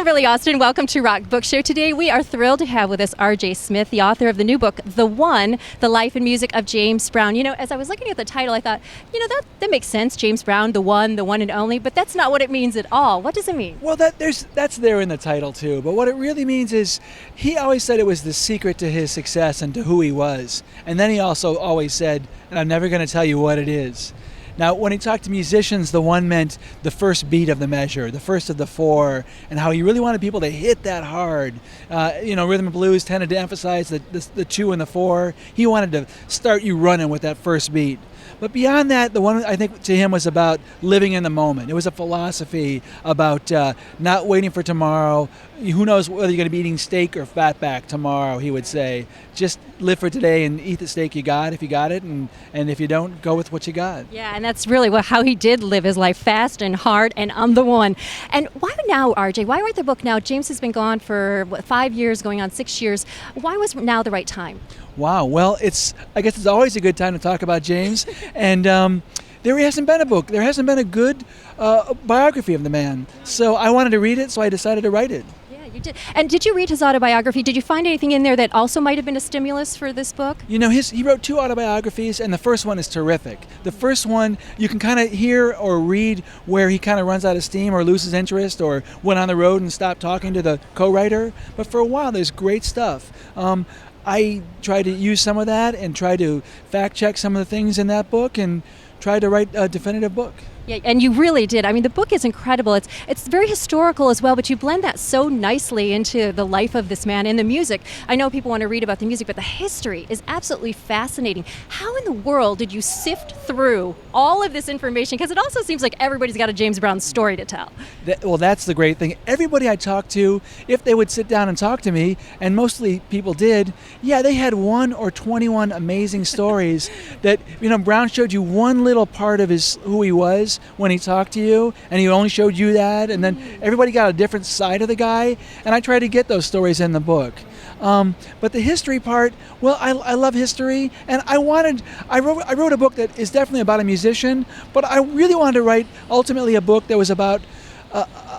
Beverly Austin. Welcome to Rock Book Show. Today we are thrilled to have with us R.J. Smith, the author of the new book, The One, The Life and Music of James Brown. You know, as I was looking at the title, I thought, that makes sense. James Brown, the one and only, but that's not what it means at all. What does it mean? Well, that's there in the title too, but what it really means is he always said it was the secret to his success and to who he was. And then he also always said, and I'm never going to tell you what it is. Now, when he talked to musicians, the one meant the first beat of the measure, the first of the four, and how he really wanted people to hit that hard. Rhythm and blues tended to emphasize the two and the four. He wanted to start you running with that first beat. But beyond that, the one I think to him was about living in the moment. It was a philosophy about not waiting for tomorrow. Who knows whether you're going to be eating steak or fatback tomorrow, he would say. Just live for today and eat the steak you got if you got it, and if you don't, go with what you got. Yeah, and that's really how he did live his life, fast and hard and on the one. And why now, RJ? Why write the book now? James has been gone for 5 years, going on 6 years. Why was now the right time? Wow. Well, I guess it's always a good time to talk about James. And there hasn't been a book. There hasn't been a good biography of the man. So I wanted to read it, so I decided to write it. Yeah, you did. And did you read his autobiography? Did you find anything in there that also might have been a stimulus for this book? You know, he wrote 2 autobiographies, and the first one is terrific. The first one, you can kind of hear or read where he kind of runs out of steam or loses interest or went on the road and stopped talking to the co-writer. But for a while, there's great stuff. I tried to use some of that and try to fact check some of the things in that book and try to write a definitive book. Yeah, and you really did. I mean, the book is incredible. It's very historical as well, but you blend that so nicely into the life of this man and the music. I know people want to read about the music, but the history is absolutely fascinating. How in the world did you sift through all of this information? Because it also seems like everybody's got a James Brown story to tell. Well, that's the great thing. Everybody I talked to, if they would sit down and talk to me, and mostly people did, they had 1 or 21 amazing stories that, Brown showed you one little part of who he was when he talked to you, and he only showed you that, and then everybody got a different side of the guy, and I try to get those stories in the book. But the history part, well, I love history, and I wrote a book that is definitely about a musician, but I really wanted to write ultimately a book that was about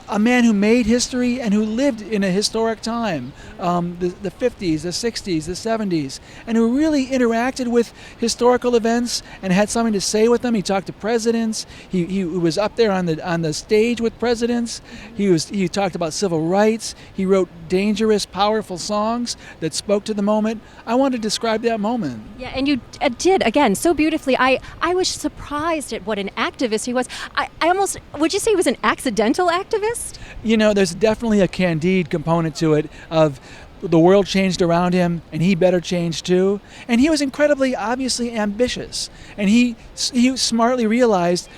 a man who made history and who lived in a historic time, the 50s, the 60s, the 70s, and who really interacted with historical events and had something to say with them. He talked to presidents. He was up there on the stage with presidents. He talked about civil rights. He wrote dangerous, powerful songs that spoke to the moment. I wanted to describe that moment. Yeah, and you did, again, so beautifully. I was surprised at what an activist he was. I almost, would you say he was an accidental activist? There's definitely a Candide component to it of the world changed around him and he better change too. And he was incredibly, obviously ambitious. And he smartly realized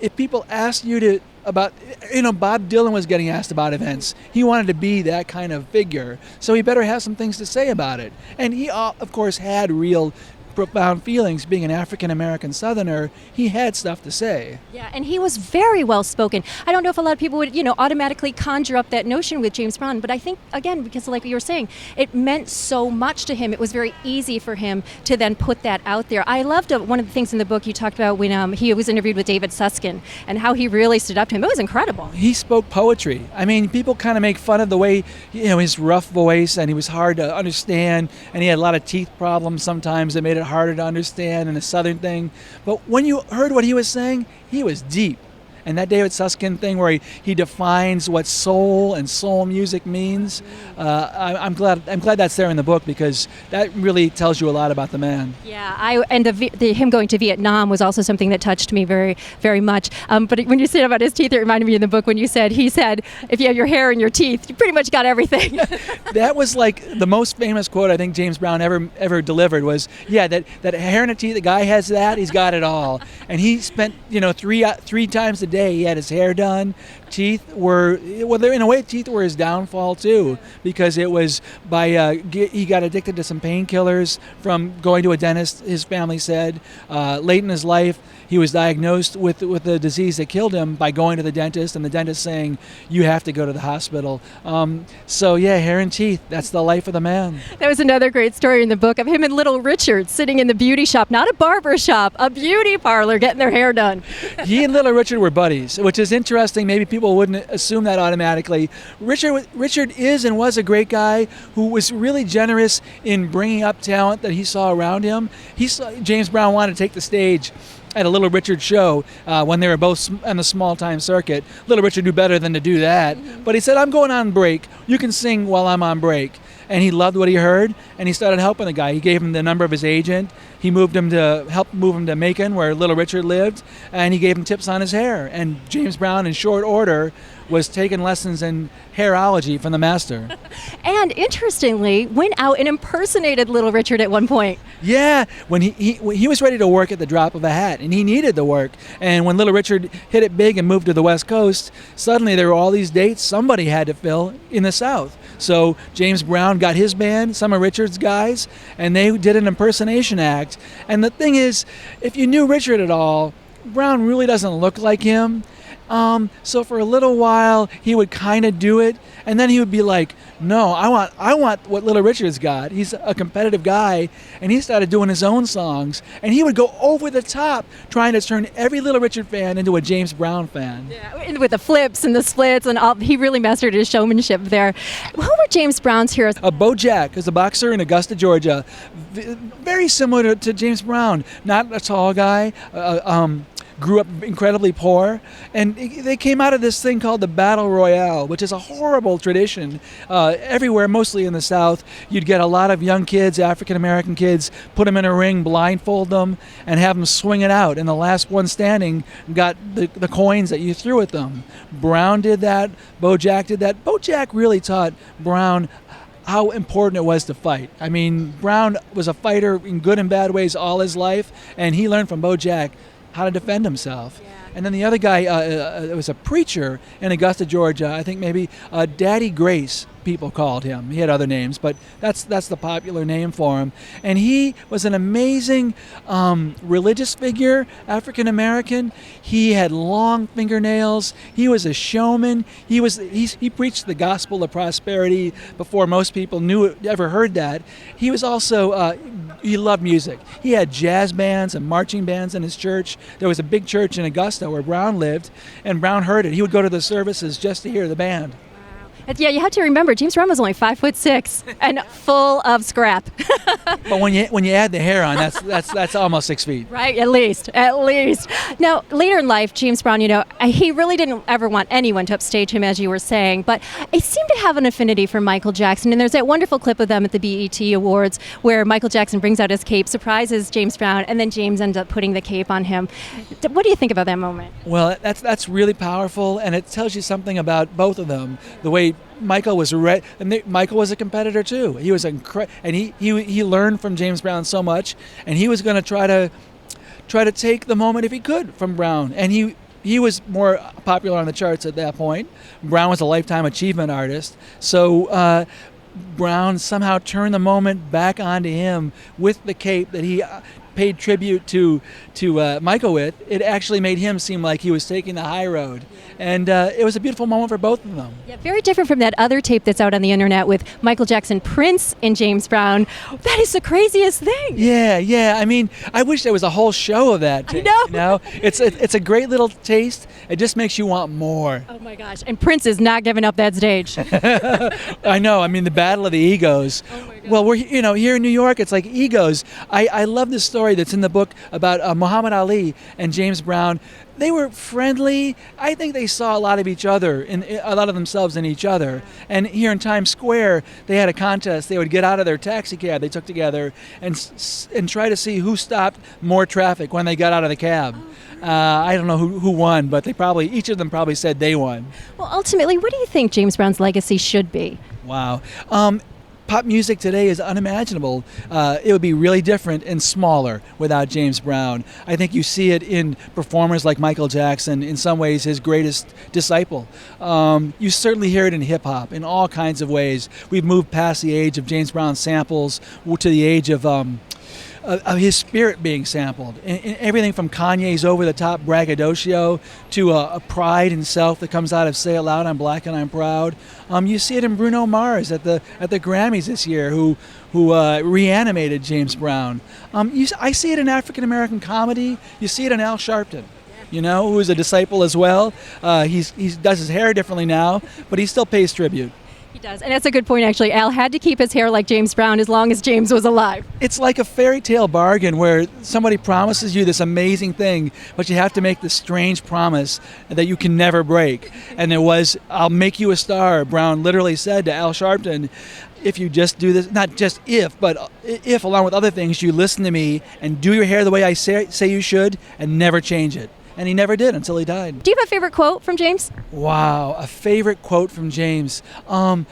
if people asked you Bob Dylan was getting asked about events. He wanted to be that kind of figure. So he better have some things to say about it. And he, of course, had real profound feelings. Being an African-American Southerner, he had stuff to say. Yeah, and he was very well-spoken. I don't know if a lot of people would, automatically conjure up that notion with James Brown, but I think, again, because like you were saying, it meant so much to him. It was very easy for him to then put that out there. I loved one of the things in the book you talked about when he was interviewed with David Susskind and how he really stood up to him. It was incredible. He spoke poetry. I mean, people kind of make fun of the way, his rough voice, and he was hard to understand, and he had a lot of teeth problems sometimes that made it harder to understand, and a Southern thing. But when you heard what he was saying, he was deep. And that David Susskind thing where he defines what soul and soul music means, I'm glad that's there in the book, because that really tells you a lot about the man. Yeah, him going to Vietnam was also something that touched me very, very much. But when you said about his teeth, it reminded me in the book when he said, if you have your hair and your teeth, you pretty much got everything. That was like the most famous quote I think James Brown ever delivered was, that hair and a teeth, the guy has that, he's got it all. And he spent, 3 times a day he had his hair done. Teeth were his downfall too, because it was he got addicted to some painkillers from going to a dentist, his family said. Late in his life, he was diagnosed with a disease that killed him by going to the dentist, and the dentist saying, you have to go to the hospital. Hair and teeth, that's the life of the man. There was another great story in the book of him and Little Richard sitting in the beauty shop, not a barber shop, a beauty parlor, getting their hair done. He and Little Richard were buddies. buddies, which is interesting. Maybe people wouldn't assume that automatically. Richard is and was a great guy who was really generous in bringing up talent that he saw around him. James Brown wanted to take the stage at a Little Richard show when they were both on the small-time circuit. Little Richard knew better than to do that. But he said, I'm going on break. You can sing while I'm on break. And he loved what he heard, and he started helping the guy. He gave him the number of his agent. He helped move him to Macon, where Little Richard lived, and he gave him tips on his hair. And James Brown, in short order, was taking lessons in hairology from the master. And interestingly, went out and impersonated Little Richard at one point. Yeah, when he was ready to work at the drop of a hat, and he needed the work. And when Little Richard hit it big and moved to the West Coast, suddenly there were all these dates somebody had to fill in the South. So James Brown got his band, some of Richard's guys, and they did an impersonation act. And the thing is, if you knew Richard at all, Brown really doesn't look like him. So for a little while, he would kind of do it, and then he would be like, no, I want what Little Richard's got. He's a competitive guy, and he started doing his own songs, and he would go over the top trying to turn every Little Richard fan into a James Brown fan. Yeah, and with the flips and the splits, and all, he really mastered his showmanship there. Who were James Brown's heroes? Bojack is a boxer in Augusta, Georgia. Very similar to James Brown. Not a tall guy. Grew up incredibly poor, and they came out of this thing called the Battle Royale, which is a horrible tradition everywhere, mostly in the South. You'd get a lot of young kids, African-American kids, put them in a ring, blindfold them, and have them swing it out, and the last one standing got the coins that you threw at them. Brown did that. Bojack did that. Bojack really taught Brown how important it was to fight. I mean, Brown was a fighter in good and bad ways all his life, and he learned from Bojack how to defend himself. Yeah. And then the other guy was a preacher in Augusta, Georgia. I think maybe Daddy Grace, people called him. He had other names, but that's the popular name for him. And he was an amazing religious figure, African American. He had long fingernails. He was a showman. He preached the gospel of prosperity before most people ever heard that. He was also he loved music. He had jazz bands and marching bands in his church. There was a big church in Augusta where Brown lived, and Brown heard it. He would go to the services just to hear the band. Yeah, you have to remember, James Brown was only 5'6" and full of scrap. But when you add the hair on, that's almost 6 feet. Right, at least. Now, later in life, James Brown, he really didn't ever want anyone to upstage him, as you were saying, but he seemed to have an affinity for Michael Jackson. And there's that wonderful clip of them at the BET Awards where Michael Jackson brings out his cape, surprises James Brown, and then James ends up putting the cape on him. What do you think about that moment? Well, that's really powerful, and it tells you something about both of them. The way Michael was Michael was a competitor too. He was and he learned from James Brown so much, and he was going to try to take the moment if he could from Brown. And he was more popular on the charts at that point. Brown was a lifetime achievement artist, so Brown somehow turned the moment back onto him with the cape that he paid tribute to Michael with. It actually made him seem like he was taking the high road. And it was a beautiful moment for both of them. Yeah, very different from that other tape that's out on the internet with Michael Jackson, Prince, and James Brown. That is the craziest thing. Yeah. I mean, I wish there was a whole show of that tape. I know. It's a great little taste. It just makes you want more. Oh my gosh! And Prince is not giving up that stage. I know. I mean, the battle of the egos. Oh my God. Well, we're here in New York. It's like egos. I love this story that's in the book about Muhammad Ali and James Brown. They were friendly. I think they saw a lot of each other, a lot of themselves in each other. And here in Times Square, they had a contest. They would get out of their taxi cab they took together and try to see who stopped more traffic when they got out of the cab. I don't know who won, but each of them probably said they won. Well, ultimately, what do you think James Brown's legacy should be? Wow. Pop music today is unimaginable. It would be really different and smaller without James Brown. I think you see it in performers like Michael Jackson, in some ways his greatest disciple. You certainly hear it in hip-hop in all kinds of ways. We've moved past the age of James Brown samples to the age of his spirit being sampled. In everything from Kanye's over-the-top braggadocio to a pride in self that comes out of Say It Loud, I'm Black and I'm Proud. You see it in Bruno Mars at the Grammys this year, who reanimated James Brown. I see it in African-American comedy. You see it in Al Sharpton. who is a disciple as well. He does his hair differently now, but he still pays tribute. He does. And that's a good point, actually. Al had to keep his hair like James Brown as long as James was alive. It's like a fairy tale bargain where somebody promises you this amazing thing, but you have to make this strange promise that you can never break. And it was, I'll make you a star, Brown literally said to Al Sharpton. If you just do this, not just if, but if along with other things, you listen to me and do your hair the way I say you should and never change it. And he never did until he died. Do you have a favorite quote from James? Wow, a favorite quote from James. One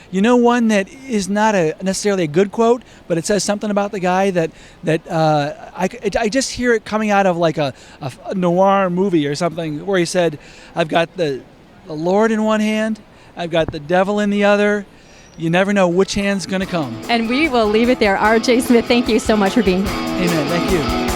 that is not necessarily a good quote, but it says something about the guy that I just hear it coming out of like a noir movie or something, where he said, "I've got the Lord in one hand, I've got the devil in the other. You never know which hand's going to come." And we will leave it there. R.J. Smith, thank you so much for being here. Amen. Thank you.